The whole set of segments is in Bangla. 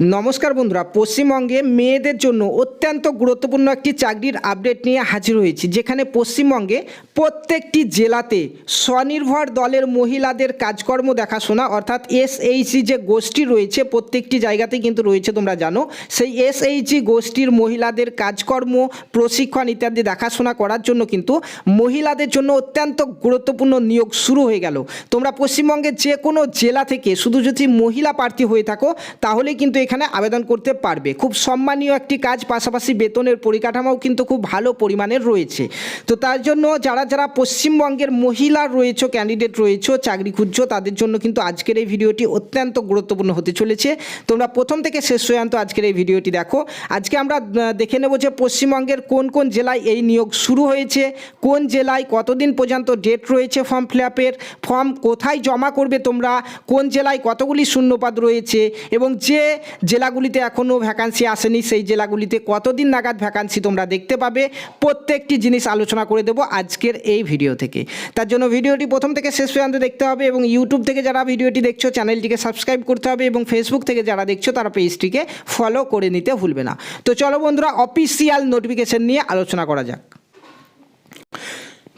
নমস্কার বন্ধুরা, পশ্চিমবঙ্গে মেয়েদের জন্য অত্যন্ত গুরুত্বপূর্ণ একটি চাকরির আপডেট নিয়ে হাজির হয়েছি, যেখানে পশ্চিমবঙ্গে প্রত্যেকটি জেলাতে স্বনির্ভর দলের মহিলাদের কাজকর্ম দেখাশোনা অর্থাৎ এসএইচজি যে গোষ্ঠী রয়েছে প্রত্যেকটি জায়গাতেই কিন্তু রয়েছে, তোমরা জানো। সেই এসএইচজি গোষ্ঠীর মহিলাদের কাজকর্ম, প্রশিক্ষণ ইত্যাদি দেখাশোনা করার জন্য কিন্তু মহিলাদের জন্য অত্যন্ত গুরুত্বপূর্ণ নিয়োগ শুরু হয়ে গেল। তোমরা পশ্চিমবঙ্গের যে কোনো জেলা থেকে শুধু যদি মহিলা প্রার্থী হয়ে থাকো তাহলেই কিন্তু এখানে আবেদন করতে পারবে। খুব সম্মানীয় একটি কাজ, পাশাপাশি বেতনের পরিকাঠামোও কিন্তু খুব ভালো পরিমাণের রয়েছে। তো তার জন্য যারা যারা পশ্চিমবঙ্গের মহিলা রয়েছে, ক্যান্ডিডেট রয়েছে, চাকরি খুঁজছো, তাদের জন্য কিন্তু আজকের এই ভিডিওটি অত্যন্ত গুরুত্বপূর্ণ হতে চলেছে। তোমরা প্রথম থেকে শেষ পর্যন্ত আজকের এই ভিডিওটি দেখো। আজকে আমরা দেখে নেব যে পশ্চিমবঙ্গের কোন কোন জেলায় এই নিয়োগ শুরু হয়েছে, কোন জেলায় কতদিন পর্যন্ত ডেট রয়েছে ফর্ম ফিল আপের, ফর্ম কোথায় জমা করবে তোমরা, কোন জেলায় কতগুলি শূন্যপদ রয়েছে, এবং যে জেলাগুলিতে এখনও ভ্যাকান্সি আসেনি সেই জেলাগুলিতে কতদিন নাগাদ ভ্যাকান্সি তোমরা দেখতে পাবে, প্রত্যেকটি জিনিস আলোচনা করে দেবো আজকের এই ভিডিও থেকে। তার জন্য ভিডিওটি প্রথম থেকে শেষ পর্যন্ত দেখতে হবে, এবং ইউটিউব থেকে যারা ভিডিওটি দেখছো চ্যানেলটিকে সাবস্ক্রাইব করতে হবে, এবং ফেসবুক থেকে যারা দেখছো তারা পেজটিকে ফলো করে নিতে ভুলবে না। তো চলো বন্ধুরা, অফিসিয়াল নোটিফিকেশন নিয়ে আলোচনা করা যাক।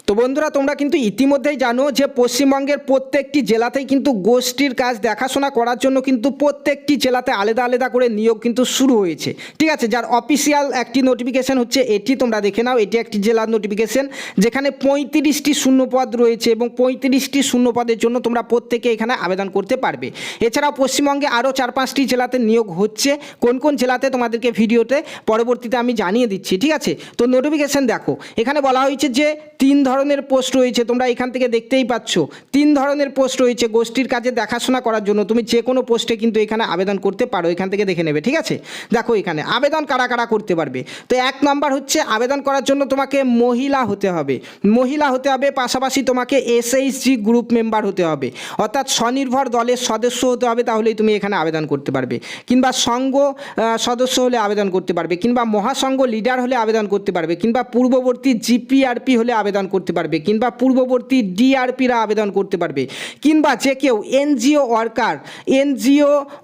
তো বন্ধুরা, তোমরা কিন্তু ইতিমধ্যেই জানো যে পশ্চিমবঙ্গের প্রত্যেকটি জেলাতেই কিন্তু গোষ্ঠীর কাজ দেখাশোনা করার জন্য কিন্তু প্রত্যেকটি জেলাতে আলাদা আলাদা করে নিয়োগ কিন্তু শুরু হয়েছে, ঠিক আছে। যার অফিসিয়াল একটি নোটিফিকেশন হচ্ছে এটি, তোমরা দেখে নাও। এটি একটি জেলার নোটিফিকেশন, যেখানে 35টি শূন্যপদ রয়েছে, এবং 35টি শূন্যপদের জন্য তোমরা প্রত্যেকে এখানে আবেদন করতে পারবে। এছাড়াও পশ্চিমবঙ্গে আরও 4-5টি জেলাতে নিয়োগ হচ্ছে। কোন কোন জেলাতে তোমাদেরকে ভিডিওতে পরবর্তীতে আমি জানিয়ে দিচ্ছি, ঠিক আছে। তো নোটিফিকেশন দেখো, এখানে বলা হয়েছে যে 3 ধরনের পোস্ট রয়েছে। তোমরা এখান থেকে দেখতেই পাচ্ছ 3 ধরনের পোস্ট রয়েছে গোষ্ঠীর কাজে দেখাশোনা করার জন্য। তুমি যে কোনো পোস্টে কিন্তু এখানে আবেদন করতে পারো, এখান থেকে দেখে নেবে, ঠিক আছে। দেখো এখানে আবেদন কারা কারা করতে পারবে। তো 1 নম্বর হচ্ছে, আবেদন করার জন্য তোমাকে মহিলা হতে হবে, পাশাপাশি তোমাকে এসএইচজি গ্রুপ মেম্বার হতে হবে, অর্থাৎ স্বনির্ভর দলের সদস্য হতে হবে, তাহলেই তুমি এখানে আবেদন করতে পারবে। কিংবা সংঘ সদস্য হলে আবেদন করতে পারবে, কিংবা মহাসংঘ লিডার হলে আবেদন করতে পারবে, কিংবা পূর্ববর্তী জিপিআরপি হলে আবেদন করতে পারবে, কিংবা পূর্ববর্তী ডিআরপিরা আবেদন করতে পারবে, কিংবা যে কেউ এনজিও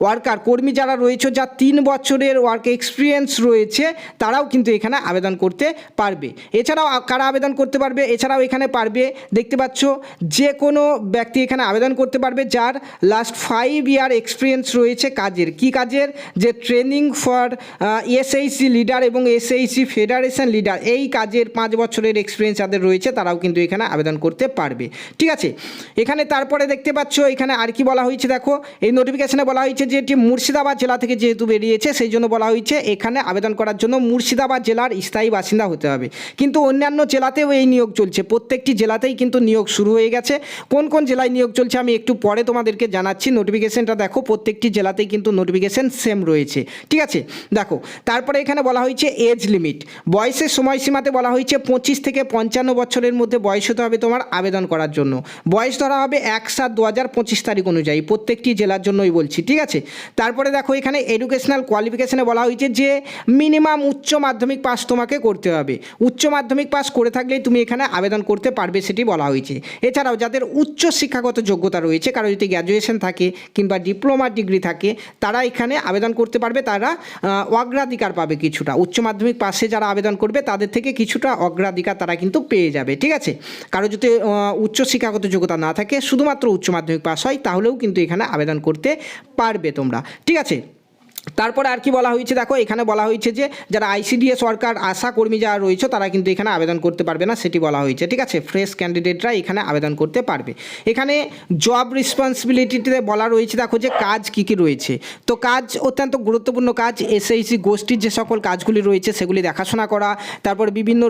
ওয়ার্কার কর্মী যারা রয়েছে, যা 3 বছরের ওয়ার্ক এক্সপিরিয়েন্স রয়েছে, তারাও কিন্তু এখানে আবেদন করতে পারবে। এছাড়াও কারা আবেদন করতে পারবে, এছাড়াও এখানে পারবে, দেখতে পাচ্ছ, যে কোনো ব্যক্তি এখানে আবেদন করতে পারবে যার লাস্ট 5 ইয়ার এক্সপিরিয়েন্স রয়েছে কাজের। কি কাজের? যে ট্রেনিং ফর এসএইচজি লিডার এবং এসএইচজি ফেডারেশন লিডার, এই কাজের 5 বছরের এক্সপিরিয়েন্স যাদের রয়েছে তারাও কিন্তু এখানে আবেদন করতে পারবে, ঠিক আছে। এখানে তারপরে দেখতে পাচ্ছ এখানে আর কি বলা হয়েছে, দেখো এই নোটিফিকেশনে বলা হয়েছে যে এটি মুর্শিদাবাদ জেলা থেকে যেহেতু বেরিয়েছে, সেই জন্য বলা হয়েছে এখানে আবেদন করার জন্য মুর্শিদাবাদ জেলার স্থায়ী বাসিন্দা হতে হবে। কিন্তু অন্যান্য জেলাতেও এই নিয়োগ চলছে, প্রত্যেকটি জেলাতেই কিন্তু নিয়োগ শুরু হয়ে গেছে। কোন কোন জেলায় নিয়োগ চলছে আমি একটু পরে তোমাদেরকে জানাচ্ছি। নোটিফিকেশনটা দেখো, প্রত্যেকটি জেলাতেই কিন্তু নোটিফিকেশন সেম রয়েছে, ঠিক আছে। দেখো তারপরে এখানে বলা হয়েছে এজ লিমিট, বয়সের সময়সীমাতে বলা হয়েছে 25 থেকে 55 বছরের মধ্যে বয়স হতে হবে তোমার আবেদন করার জন্য। বয়স ধরা হবে 1/7/2025 তারিখ অনুযায়ী, প্রত্যেকটি জেলার জন্যই বলছি, ঠিক আছে। তারপরে দেখো এখানে এডুকেশনাল কোয়ালিফিকেশনে বলা হয়েছে যে মিনিমাম উচ্চ মাধ্যমিক পাস তোমাকে করতে হবে। উচ্চ মাধ্যমিক পাস করে থাকলেই তুমি এখানে আবেদন করতে পারবে, সেটি বলা হয়েছে। এছাড়াও যাদের উচ্চ শিক্ষাগত যোগ্যতা রয়েছে, কারো যদি গ্র্যাজুয়েশন থাকে কিংবা ডিপ্লোমা ডিগ্রি থাকে, তারা এখানে আবেদন করতে পারবে। তারা অগ্রাধিকার পাবে কিছুটা, উচ্চ মাধ্যমিক পাশে যারা আবেদন করবে তাদের থেকে কিছুটা অগ্রাধিকার তারা কিন্তু পেয়ে যাবে, ঠিক আছে। কারো যদি উচ্চ শিক্ষাগত যোগ্যতা না থাকে, শুধুমাত্র উচ্চ মাধ্যমিক পাস হয়, তাহলেও কিন্তু এখানে আবেদন করতে পারবে তোমরা, ঠিক আছে। তারপরে আর কি বলা হয়েছে, দেখো এখানে বলা হয়েছে যে যারা আইসিডিএস ওয়ার্কার, আশা কর্মী যারা রয়েছে, তারা কিন্তু এখানে আবেদন করতে পারবে না, সেটি বলা হয়েছে, ঠিক আছে। ফ্রেশ ক্যান্ডিডেটরা এখানে আবেদন করতে পারবে। এখানে জব রেসপন্সিবিলিটিতে বলা রয়েছে, দেখো যে কাজ কী কী রয়েছে। তো কাজ অত্যন্ত গুরুত্বপূর্ণ কাজ, এসএইচজি গোষ্ঠীর যে সকল কাজগুলি রয়েছে সেগুলি দেখাশোনা করা, তারপর বিভিন্ন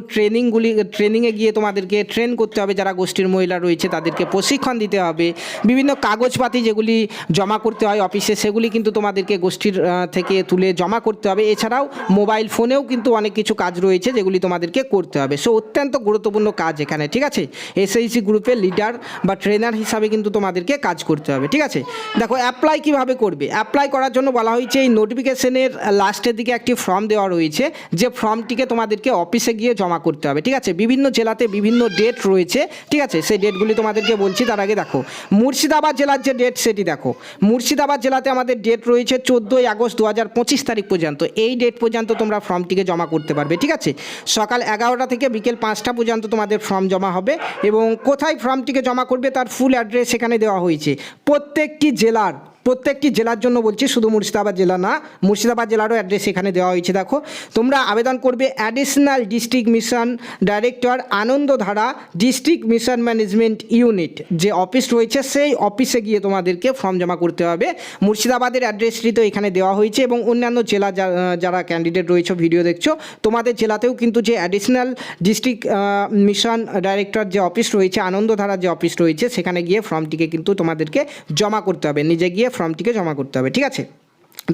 ট্রেনিংয়ে গিয়ে তোমাদেরকে ট্রেন করতে হবে, যারা গোষ্ঠীর মহিলা রয়েছে তাদেরকে প্রশিক্ষণ দিতে হবে, বিভিন্ন কাগজপাতি যেগুলি জমা করতে হয় অফিসে সেগুলি কিন্তু তোমাদেরকে গোষ্ঠীর থেকে তুলে জমা করতে হবে। এছাড়াও মোবাইল ফোনেও কিন্তু অনেক কিছু কাজ রয়েছে যেগুলি তোমাদেরকে করতে হবে। সো অত্যন্ত গুরুত্বপূর্ণ কাজ এখানে, ঠিক আছে। এসএইচজি গ্রুপের লিডার বা ট্রেনার হিসাবে কিন্তু তোমাদেরকে কাজ করতে হবে, ঠিক আছে। দেখো অ্যাপ্লাই কিভাবে করবে। অ্যাপ্লাই করার জন্য বলা হয়েছে এই নোটিফিকেশনের লাস্টের দিকে একটি ফর্ম দেওয়া রয়েছে, যে ফর্মটিকে তোমাদেরকে অফিসে গিয়ে জমা করতে হবে, ঠিক আছে। বিভিন্ন জেলাতে বিভিন্ন ডেট রয়েছে, ঠিক আছে। সেই ডেটগুলি তোমাদেরকে বলছি। তার আগে দেখো মুর্শিদাবাদ জেলার যে ডেট সেটি দেখো। মুর্শিদাবাদ জেলাতে আমাদের ডেট রয়েছে 14 আগস্ট 2025 তারিখ পর্যন্ত, এই ডেট পর্যন্ত তোমরা ফর্মটিকে জমা করতে পারবে। ঠিক আছে, সকাল 11টা থেকে বিকেল 5টা পর্যন্ত তোমাদের ফর্ম জমা হবে। এবং কোথায় ফর্মটিকে জমা করবে তার ফুল অ্যাড্রেস এখানে দেওয়া হয়েছে। প্রত্যেকটি জেলার জন্য বলছি, শুধু মুর্শিদাবাদ জেলা না, মুর্শিদাবাদ জেলারও অ্যাড্রেস এখানে দেওয়া হয়েছে। দেখো, তোমরা আবেদন করবে additional district mission director Anandadhara district mission management unit যে অফিস রয়েছে সেই অফিসে গিয়ে তোমাদেরকে ফর্ম জমা করতে হবে। মুর্শিদাবাদের অ্যাড্রেসটি তো এখানে দেওয়া হয়েছে এবং অন্যান্য জেলা যারা ক্যান্ডিডেট রয়েছে ভিডিও দেখছো, তোমাদের জেলাতেও কিন্তু যে অ্যাডিশনাল ডিস্ট্রিক্ট মিশন ডাইরেক্টর যে অফিস রয়েছে, আনন্দধারা যে অফিস রয়েছে, সেখানে গিয়ে ফর্মটিকে কিন্তু তোমাদেরকে জমা করতে হবে, নিজে গিয়ে ফর্মটিকে জমা করতে হবে। ঠিক আছে,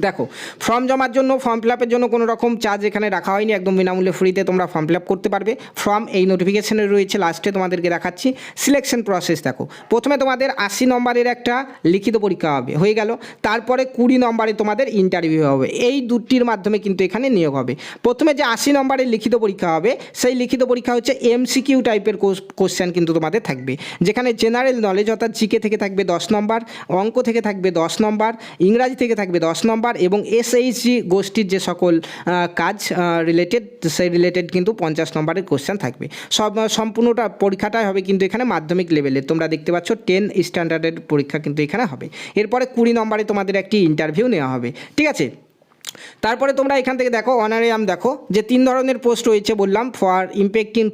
দেখো, ফর্ম জমার জন্য, ফর্ম ফিল আপের জন্য কোনো রকম চার্জ এখানে রাখা হয়নি, একদম বিনামূল্যে ফ্রিতে তোমরা ফর্ম ফিল আপ করতে পারবে। ফর্ম এই নোটিফিকেশনে রয়েছে, লাস্টে তোমাদেরকে দেখাচ্ছি। সিলেকশন প্রসেস দেখো, প্রথমে তোমাদের 80 নম্বরের একটা লিখিত পরীক্ষা হবে, হয়ে গেল। তারপরে 20 নম্বরে তোমাদের ইন্টারভিউ হবে। এই দুটির মাধ্যমে কিন্তু এখানে নিয়োগ হবে। প্রথমে যে 80 নম্বরের লিখিত পরীক্ষা হবে, সেই লিখিত পরীক্ষা হচ্ছে MCQ টাইপের কোশ্চেন কিন্তু তোমাদের থাকবে, যেখানে জেনারেল নলেজ অর্থাৎ জিকে থেকে থাকবে 10 নম্বর, অঙ্ক থেকে থাকবে 10 নম্বর, ইংরাজি থেকে থাকবে 10 নম্বর, এবং SHG গোষ্ঠীর যে সকল কাজ রিলেটেড, সেই রিলেটেড কিন্তু 50 নম্বরের কোশ্চেন থাকবে। সম্পূর্ণটা পরীক্ষাটাই হবে কিন্তু এখানে মাধ্যমিক লেভেলের, তোমরা দেখতে পাচ্ছ 10 স্ট্যান্ডার্ডের পরীক্ষা কিন্তু এখানে হবে। এরপরে 20 নম্বরে তোমাদের একটি ইন্টারভিউ নেওয়া হবে। ঠিক আছে, তারপরে তোমরা এখান থেকে দেখো অনারিয়াম, দেখো যে 3 ধরনের পোস্ট রয়েছে বললাম। ফর ইম্প্যাক্টিং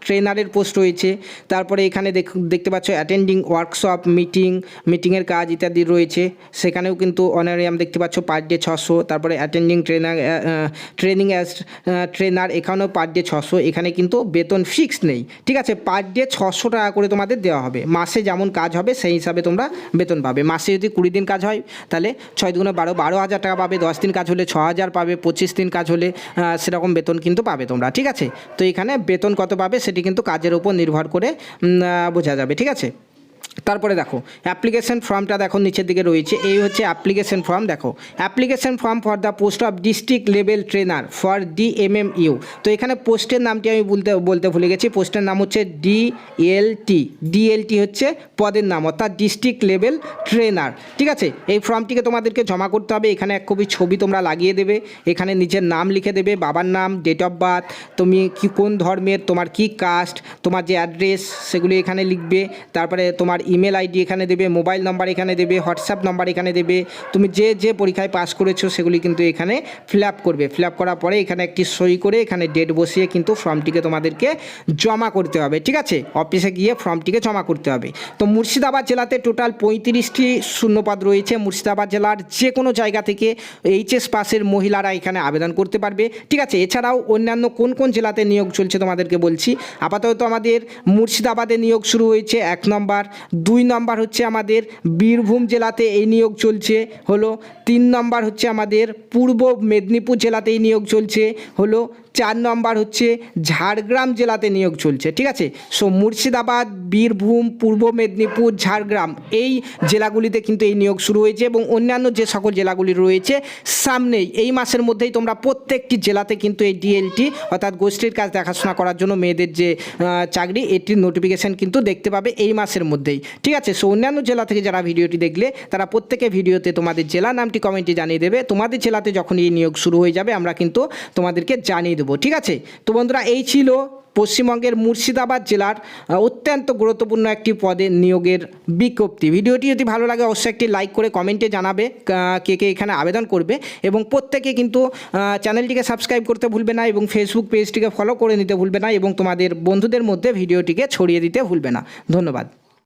ট্রেনারের পোস্ট রয়েছে। তারপরে এখানে দেখতে পাচ্ছ অ্যাটেন্ডিং ওয়ার্কশপ, মিটিংয়ের কাজ ইত্যাদি রয়েছে, সেখানেও কিন্তু অনারিয়াম দেখতে পাচ্ছ পার ডে 600। তারপরে অ্যাটেন্ডিং ট্রেনিং অ্যাজ ট্রেনার, এখানেও পার ডে 600। এখানে কিন্তু বেতন ফিক্সড নেই। ঠিক আছে, পার ডে 600 টাকা করে তোমাদের দেওয়া হবে। মাসে যেমন কাজ হবে সেই হিসাবে তোমরা বেতন পাবে। মাসে যদি 20 দিন কাজ হয় তাহলে 6 দুগুণে 12,000 টাকা পাবে। 10 দিন কাজ হলে 6,000 পাবে। 25 দিন কাজ হলে সেরকম বেতন কিন্তু পাবে তোমরা। ঠিক আছে, তো এখানে বেতন কত পাবে সেটি কিন্তু কাজের উপর নির্ভর করে বোঝা যাবে। ঠিক আছে, তারপরে দেখো অ্যাপ্লিকেশন ফর্মটা দেখো নিচের দিকে রয়েছে, এই হচ্ছে অ্যাপ্লিকেশন ফর্ম। দেখো, application form for the post of district level trainer for DMMU। তো এখানে পোস্টের নামটি আমি বলতে ভুলে গেছি। পোস্টের নাম হচ্ছে DLT হচ্ছে পদের নাম, অর্থাৎ ডিস্ট্রিক্ট লেভেল ট্রেনার। ঠিক আছে, এই ফর্মটিকে তোমাদেরকে জমা করতে হবে। এখানে এক কপি ছবি তোমরা লাগিয়ে দেবে, এখানে নিজের নাম লিখে দেবে, বাবার নাম, ডেট অফ বার্থ, তুমি কোন ধর্মের, তোমার কি কাস্ট, তোমার যে অ্যাড্রেস সেগুলি এখানে লিখবে। তারপরে তোমার ইমেল আইডি এখানে দেবে, মোবাইল নাম্বার এখানে দেবে, হোয়াটসঅ্যাপ নাম্বার এখানে দেবে। তুমি যে পরীক্ষায় পাস করেছো সেগুলি কিন্তু এখানে ফিল আপ করবে। ফিল আপ করার পরে এখানে একটি সই করে এখানে ডেট বসিয়ে কিন্তু ফর্মটিকে তোমাদেরকে জমা করতে হবে। ঠিক আছে, অফিসে গিয়ে ফর্মটিকে জমা করতে হবে। তো মুর্শিদাবাদ জেলাতে টোটাল 35টি শূন্যপদ রয়েছে। মুর্শিদাবাদ জেলার যে কোনো জায়গা থেকে HS পাসের মহিলারা এখানে আবেদন করতে পারবে। ঠিক আছে, এছাড়াও অন্যান্য কোন কোন জেলাতে নিয়োগ চলছে তোমাদেরকে বলছি। আপাতত আমাদের মুর্শিদাবাদে নিয়োগ শুরু হয়েছে 1 নম্বর। 2 নম্বর হচ্ছে আমাদের বীরভূম জেলাতে এই নিয়োগ চলছে হলো। 3 নম্বর হচ্ছে আমাদের পূর্ব মেদিনীপুর জেলাতে এই নিয়োগ চলছে হলো। 4 নম্বর হচ্ছে ঝাড়গ্রাম জেলাতে নিয়োগ চলছে। ঠিক আছে, সো মুর্শিদাবাদ, বীরভূম, পূর্ব মেদিনীপুর, ঝাড়গ্রাম এই জেলাগুলিতে কিন্তু এই নিয়োগ শুরু হয়েছে এবং অন্যান্য যে সকল জেলাগুলি রয়েছে সামনেই এই মাসের মধ্যেই তোমরা প্রত্যেকটি জেলাতে কিন্তু এই DLT অর্থাৎ গোষ্ঠীর কাজ দেখাশোনা করার জন্য মেয়েদের যে চাকরি, এটির নোটিফিকেশান কিন্তু দেখতে পাবে এই মাসের মধ্যেই। ঠিক আছে, সো অন্যান্য জেলা থেকে যারা ভিডিওটি দেখলে তারা প্রত্যেকে ভিডিওতে তোমাদের জেলা নামটি কমেন্টে জানিয়ে দেবে। তোমাদের জেলাতে যখন এই নিয়োগ শুরু হয়ে যাবে আমরা কিন্তু তোমাদেরকে জানিয়ে দেবো। ঠিক আছে, তো বন্ধুরা এই ছিল পশ্চিমবঙ্গের মুর্শিদাবাদ জেলার অত্যন্ত গুরুত্বপূর্ণ একটি পদে নিয়োগের বিজ্ঞপ্তি। ভিডিওটি যদি ভালো লাগে অবশ্যই একটি লাইক করে কমেন্টে জানাবে কে কে এখানে আবেদন করবে এবং প্রত্যেকে কিন্তু চ্যানেলটিকে সাবস্ক্রাইব করতে ভুলবে না এবং ফেসবুক পেজটিকে ফলো করে নিতে ভুলবে না এবং তোমাদের বন্ধুদের মধ্যে ভিডিওটিকে ছড়িয়ে দিতে ভুলবে না। ধন্যবাদ।